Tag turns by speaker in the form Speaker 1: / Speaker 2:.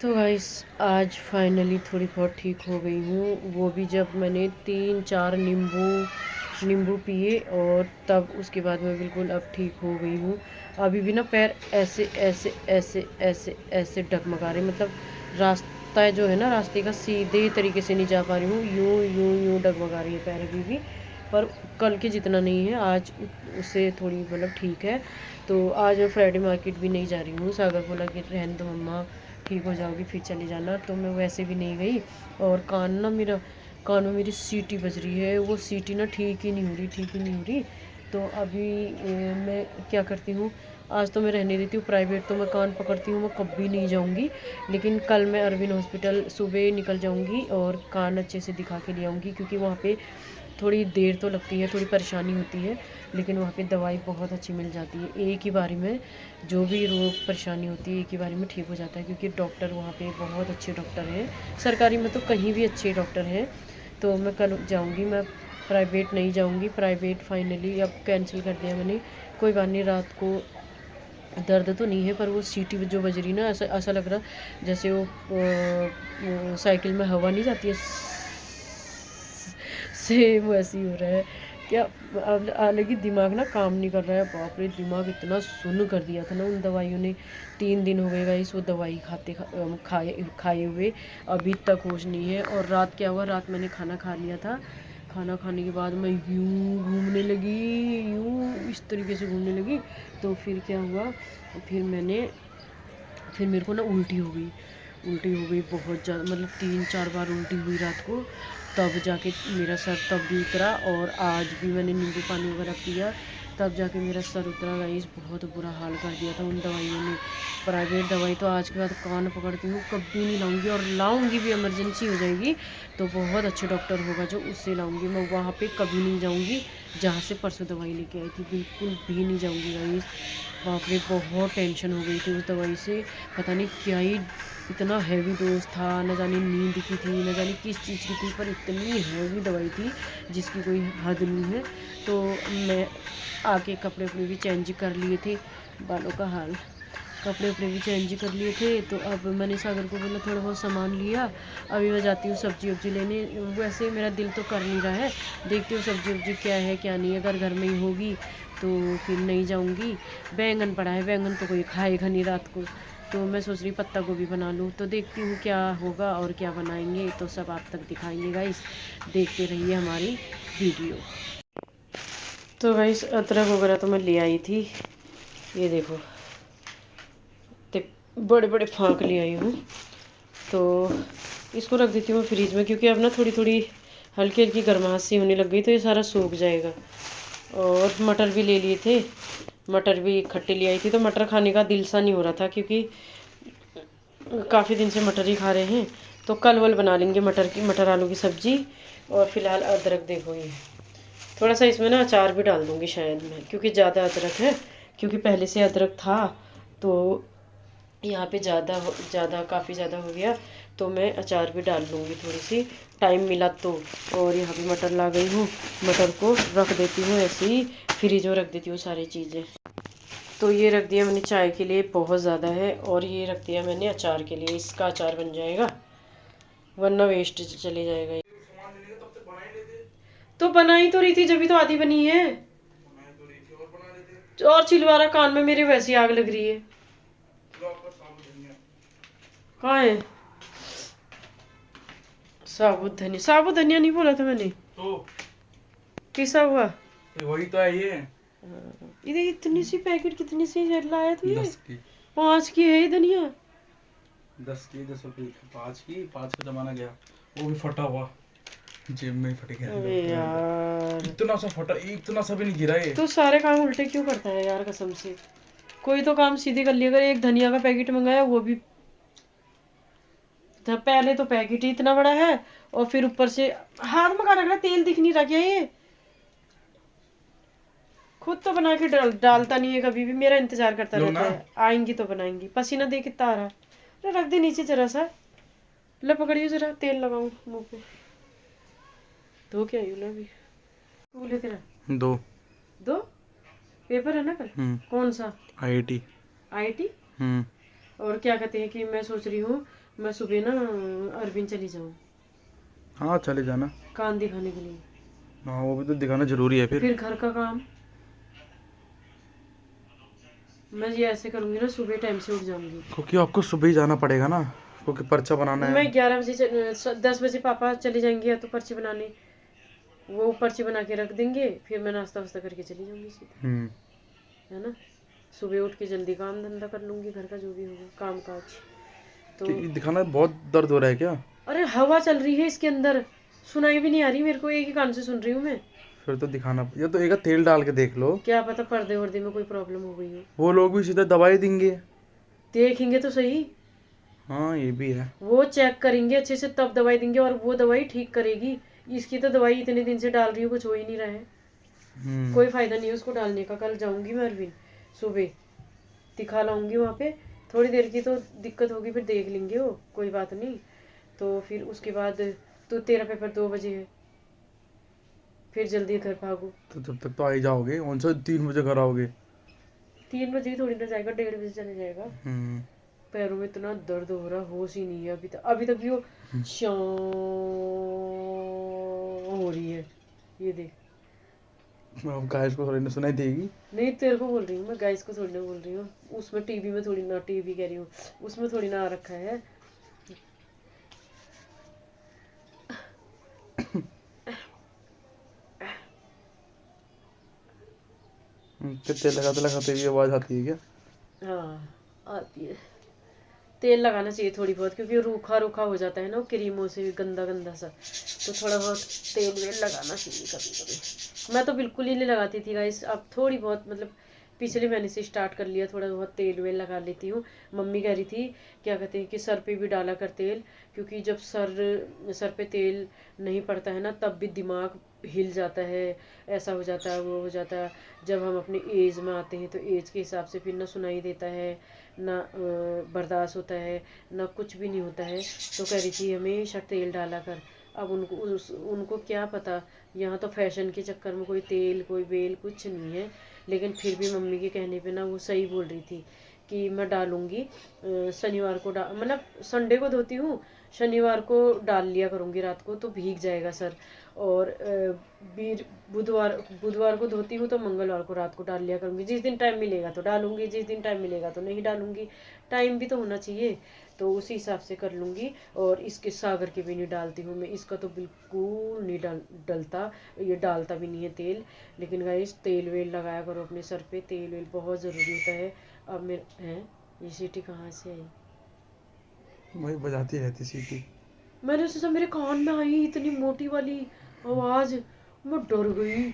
Speaker 1: तो गाइस आज फाइनली थोड़ी बहुत ठीक हो गई हूँ। वो भी जब मैंने 3-4 नींबू नींबू पिए और तब उसके बाद मैं बिल्कुल अब ठीक हो गई हूँ। अभी भी ना पैर ऐसे ऐसे ऐसे ऐसे ऐसे डगमगा रहे, मतलब रास्ता जो है ना, रास्ते का सीधे तरीके से नहीं जा पा रही हूँ। यूं यूं यूं डगमगा रही है पैर अभी भी, पर कल के जितना नहीं है। आज उससे थोड़ी मतलब ठीक है। तो आज मैं फ्राइडे मार्केट भी नहीं जा रही हूँ। सागर बोला कि रहने दो मम्मा, ठीक हो जाओगी फिर चली जाना। तो मैं वैसे भी नहीं गई। और कान में मेरी सीटी बज रही है, वो सीटी ना ठीक ही नहीं हो रही, ठीक ही नहीं हो रही। तो अभी मैं क्या करती हूँ, आज तो मैं रहने देती हूँ। प्राइवेट तो मैं कान पकड़ती हूँ, मैं कभी नहीं जाऊँगी। लेकिन कल मैं अरविंद हॉस्पिटल सुबह निकल जाऊँगी और कान अच्छे से दिखा के ले आऊँगी, क्योंकि वहाँ पे थोड़ी देर तो लगती है, थोड़ी परेशानी होती है, लेकिन वहाँ पे दवाई बहुत अच्छी मिल जाती है। एक ही बारी में जो भी रोग परेशानी होती है एक ही बारी में ठीक हो जाता है, क्योंकि डॉक्टर वहाँ पे बहुत अच्छे डॉक्टर हैं। सरकारी में तो कहीं भी अच्छे डॉक्टर हैं। तो मैं कल जाऊँगी, मैं प्राइवेट नहीं जाऊँगी। प्राइवेट फाइनली अब कैंसिल कर दिया मैंने। कोई बात नहीं, रात को दर्द तो नहीं है, पर वो सीटी जो बज रही ना, ऐसा ऐसा लग रहा जैसे वो साइकिल में हवा नहीं जाती है, सेम वैसी हो रहा है क्या। अब हालांकि दिमाग ना काम नहीं कर रहा है। बाप रे, दिमाग इतना सुन्न कर दिया था ना उन दवाइयों ने। 3 दिन हो गए गाइस वो दवाई खाए हुए, अभी तक होश नहीं है। और रात क्या हुआ, रात मैंने खाना खा लिया था। खाना खाने के बाद मैं यूं घूमने लगी, यूं इस तरीके से घूमने लगी। तो फिर क्या हुआ, फिर मेरे को ना उल्टी हो गई बहुत ज़्यादा, मतलब 3-4 बार उल्टी हुई रात को। तब जाके मेरा सर तब भी उतरा, और आज भी मैंने नींबू पानी वगैरह पिया, तब जाके मेरा सर उतरा। गाइस बहुत बुरा हाल कर दिया था उन दवाइयों ने। प्राइवेट दवाई तो आज के बाद कान पकड़ती हूँ कभी नहीं लाऊंगी, और लाऊंगी भी इमरजेंसी हो जाएगी तो बहुत अच्छे डॉक्टर होगा जो, उससे लाऊंगी। मैं वहाँ पे कभी नहीं जाऊँगी जहाँ से परसों दवाई लेके आई थी, बिल्कुल भी नहीं जाऊँगी गाइस। बाप रे, बहुत टेंशन हो गई थी उस दवाई से। पता नहीं क्या ही इतना हैवी डोज था, न जाने नींद की थी, न जाने किस चीज़ की थी, पर इतनी हैवी दवाई थी जिसकी कोई हद नहीं है। तो मैं आके कपड़े वपड़े भी चेंज कर लिए थे, बालों का हाल, कपड़े वपड़े भी चेंज कर लिए थे। तो अब मैंने सागर को बोला थोड़ा बहुत सामान लिया, अभी मैं जाती हूँ सब्जी वब्जी लेने। वैसे मेरा दिल तो कर नहीं रहा है, देखती हूँ सब्जी वब्जी क्या है क्या नहीं है। अगर घर में ही होगी तो फिर नहीं जाऊँगी। बैंगन पड़ा है, बैंगन तो कोई खाएगा नहीं रात को। तो मैं सोच रही पत्ता गोभी बना लूँ। तो देखती हूँ क्या होगा और क्या बनाएंगे, तो सब आप तक दिखाएंगे गाइस, देखते रहिए हमारी वीडियो। तो गाइस अदरक वगैरह तो मैं ले आई थी, ये देखो, बड़े बड़े फाँक ले आई हूँ। तो इसको रख देती हूँ फ्रिज में, क्योंकि अब ना थोड़ी थोड़ी हल्की हल्की गर्माहट सी होने लग गई, तो ये सारा सूख जाएगा। और मटर भी ले लिए थे, मटर भी इकट्ठे ले आई थी। तो मटर खाने का दिल सा नहीं हो रहा था, क्योंकि काफ़ी दिन से मटर ही खा रहे हैं। तो कल वल बना लेंगे मटर आलू की सब्ज़ी। और फिलहाल अदरक देखो, ये थोड़ा सा इसमें ना अचार भी डाल दूँगी शायद मैं, क्योंकि ज़्यादा अदरक है, क्योंकि पहले से अदरक था। तो यहाँ पे ज़्यादा काफ़ी ज़्यादा हो गया, तो मैं अचार भी डाल लूँगी थोड़ी सी, टाइम मिला तो। और यहाँ पे मटर ला गई हूँ, मटर को रख देती हूँ ऐसे ही, फ्रिज में रख देती हूँ सारी चीज़ें। तो ये रख दिया मैंने चाय के लिए, बहुत ज़्यादा है। और ये रख दिया मैंने अचार के लिए, इसका अचार बन जाएगा, वरना वेस्ट चले जाएगा। तो बना ही तो रही थी, जब तो आधी बनी है। और चिलवारा कान में मेरे वैसी आग लग रही है। कहाँ है साबुत धनिया नहीं बोला था मैंने तो, पिसा हुआ वही तो है ये। इधर इतनी सी पैकेट कितनी सी लाया तू, ये 10 की 5 की है ये धनिया। 10 की 10 रुपये, 5 की 5 का जमाना गया, वो भी फटा हुआ, जेब में ही फट गया। अबे यार, इतना सा फटा, इतना सा भी नहीं गिरा ये। तो सारे काम उल्टे क्यों करता है यार, कसम से। कोई तो काम सीधे कर लिया। अगर एक धनिया का पैकेट मंगाया, वो भी पहले तो पैकेट ही इतना बड़ा है, और फिर ऊपर से हाथ में का रख रहा, तेल दिख नहीं रहा क्या ये। खुद तो बना के डालता नहीं है कभी भी, मेरा इंतजार करता रहता है आएंगी तो बनाएंगी। पसीना दे कितना आ रहा है, रख दे नीचे जरा सा। ले पकड़ियो जरा, तेल लगाऊं मुंह पे। धो के आई हूँ अभी। तू ले तेरा दो दो पेपर है ना कल। कौन सा? आईआईटी। आईआईटी। और क्या कहते हैं कि मैं सोच रही हूँ मैं सुबह ना अरविंद चली जाऊँ
Speaker 2: हाँ चले जाना।
Speaker 1: कान दिखाने के लिए,
Speaker 2: हाँ वो भी तो दिखाना जरूरी है फिर।
Speaker 1: फिर घर का काम। मैं ये ऐसे करूँगी ना, सुबह टाइम से उठ जाऊँगी।
Speaker 2: क्योंकि आपको सुबह ही जाना पड़ेगा ना, क्योंकि पर्चा बनाना
Speaker 1: मैं
Speaker 2: है।
Speaker 1: 11 बजे 10 बजे पापा चले जाएंगे या तो पर्ची बनाने, वो पर्ची बना के रख देंगे, फिर मैं नाश्ता वास्ता करके चली जाऊँगी सीधे,
Speaker 2: हम्म।
Speaker 1: है ना। सुबह उठ के जल्दी काम धंधा कर लूँगी, घर का जो भी होगा काम काज। तो
Speaker 2: ये दिखाना बहुत दर्द हो रहा है क्या?
Speaker 1: अरे हवा चल रही है इसके अंदर, सुनाई भी नहीं आ रही मेरे को, एक ही कान से सुन रही हूँ मैं।
Speaker 2: फिर तो दिखाना, या तो एक आध तेल डाल के देख लो।
Speaker 1: क्या पता पर्दे वर्दे में कोई प्रॉब्लम हो गई हो।
Speaker 2: वो लोग भी सीधा दवाई देंगे।
Speaker 1: देखेंगे तो सही,
Speaker 2: हाँ ये भी है।
Speaker 1: वो चेक करेंगे अच्छे से तब दवाई देंगे, और वो दवाई ठीक करेगी। इसकी तो दवाई इतने दिन से डाल रही हूँ, कुछ हो ही नहीं रहा है।
Speaker 2: हम्म।
Speaker 1: कोई फायदा नहीं है उसको डालने का। कल जाऊंगी मैं अरविंद, सुबह दिखा लाऊंगी वहाँ पे। थोड़ी देर की तो दिक्कत होगी, फिर देख लेंगे, वो कोई बात नहीं। तो फिर उसके बाद तो तेरा पेपर 2 बजे है, फिर जल्दी घर भागो।
Speaker 2: तो जब तक तो आ ही जाओगे, कौन सा 3 बजे घर आओगे?
Speaker 1: 3 बजे ही थोड़ी ना जाएगा, 1:30 बजे चले जाएगा।
Speaker 2: हम्म।
Speaker 1: पैरों में इतना दर्द हो रहा, होश ही नहीं है अभी तक। अभी तक भी वो शां हो रही है, ये देख।
Speaker 2: अब गाइस को थोड़ी ना सुनाई देगी।
Speaker 1: नहीं तेरे को बोल रही हूँ मैं, गाइस को थोड़ी ना बोल रही हूँ। उसमें टीवी में थोड़ी ना, टीवी कह रही हूँ, उसमें थोड़ी ना आ रखा है।
Speaker 2: तेल लगाते लगाते भी आवाज आती है क्या?
Speaker 1: हाँ आती है। तेल लगाना चाहिए थोड़ी बहुत, क्योंकि रूखा रूखा हो जाता है ना वो क्रीमों से भी, गंदा गंदा सा। तो थोड़ा बहुत तेल वेल लगाना चाहिए कभी कभी। मैं तो बिल्कुल ही नहीं लगाती थी गाइस, अब थोड़ी बहुत मतलब पिछले महीने से स्टार्ट कर लिया, थोड़ा बहुत तेल वेल लगा लेती हूँ। मम्मी कह रही थी क्या कहते हैं कि सर पे भी डाला कर तेल, क्योंकि जब सर पे तेल नहीं पड़ता है ना, तब भी दिमाग हिल जाता है, ऐसा हो जाता है वो हो जाता है। जब हम अपने एज में आते हैं तो एज के हिसाब से फिर ना सुनाई देता है, ना बर्दाश्त होता है, ना कुछ भी नहीं होता है। तो कह रही थी हमेशा तेल डाला कर। अब उनको क्या पता, यहाँ तो फैशन के चक्कर में कोई तेल कोई बेल कुछ नहीं है। लेकिन फिर भी मम्मी के कहने पे ना वो सही बोल रही थी कि मैं डालूंगी। शनिवार को मतलब संडे को धोती हूँ, शनिवार को डाल लिया करूँगी रात को, तो भीग जाएगा सर। और बीर बुधवार बुधवार को धोती हूँ, तो मंगलवार को रात को डाल लिया करूँगी। जिस दिन टाइम मिलेगा तो डालूंगी, जिस दिन टाइम मिलेगा तो नहीं डालूंगी। टाइम भी तो होना चाहिए, तो उसी हिसाब से कर लूँगी। और इसके सागर के भी नहीं डालती हूँ मैं, इसका तो बिल्कुल नहीं डलता, ये डालता भी नहीं है तेल। लेकिन गाइस तेल वेल लगाया करो अपने सर पे, तेल वेल बहुत ज़रूरी होता है। अब मेरे हैं, ये सीटी कहाँ से आई?
Speaker 2: वही बजाती रहती सीटी।
Speaker 1: मैंने सोचा मेरे कान में आई इतनी मोटी वाली आवाज़, मैं डर गई।